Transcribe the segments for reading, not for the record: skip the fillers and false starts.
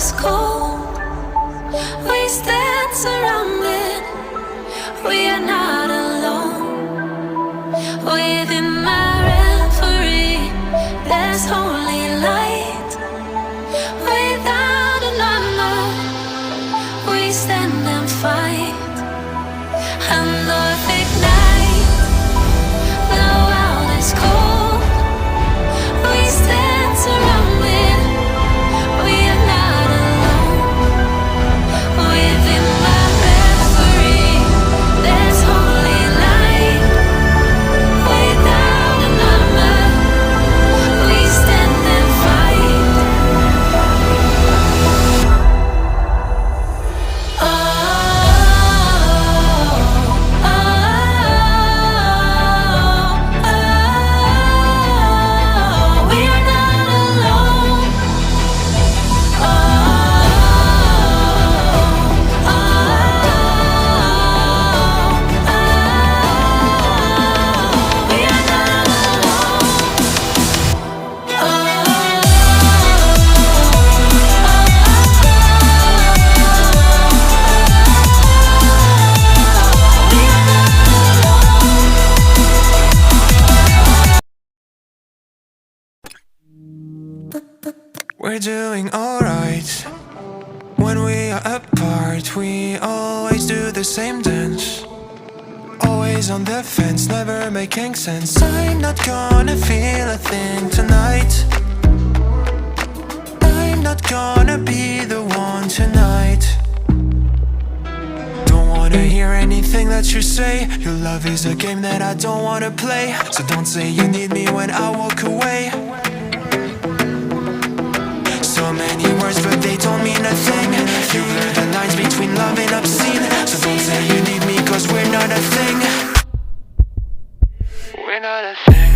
is cold, we stand surrounded. We are not alone. Within my reverie, there's holy light. Without a number, we stand and fight. And North ignite. The world is cold. We stand surrounded. We are not alone. Within my reverie, there's holy light. Without a number, we stand and fight. Oh, oh, oh, we are not alone. Oh, oh, we are not We're doing alright. When we are apart, we always do the same dance. Always on the fence, never making sense. I'm not gonna feel a thing tonight. I'm not gonna be the one tonight. Don't wanna hear anything that you say. Your love is a game that I don't wanna play. So don't say you need me when I walk away. So many words but they don't mean a thing. You blur the lines between love and obscene. So don't say you need me cause we're not a thing. We're not a thing.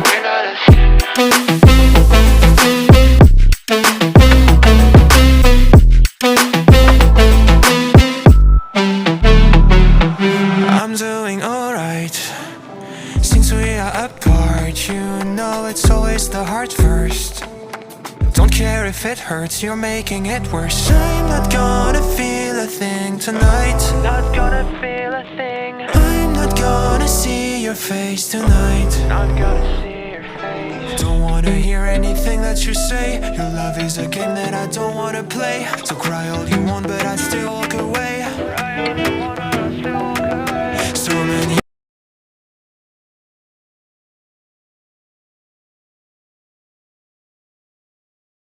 We're not a thing. I'm doing alright. Since we are apart, you know it's always the heart first. Don't care if it hurts, you're making it worse. I'm not gonna feel a thing tonight. Not gonna feel a thing. I'm not gonna see your face tonight. Not gonna see your face. Don't wanna hear anything that you say. Your love is a game that I don't wanna play. So cry all you want, but I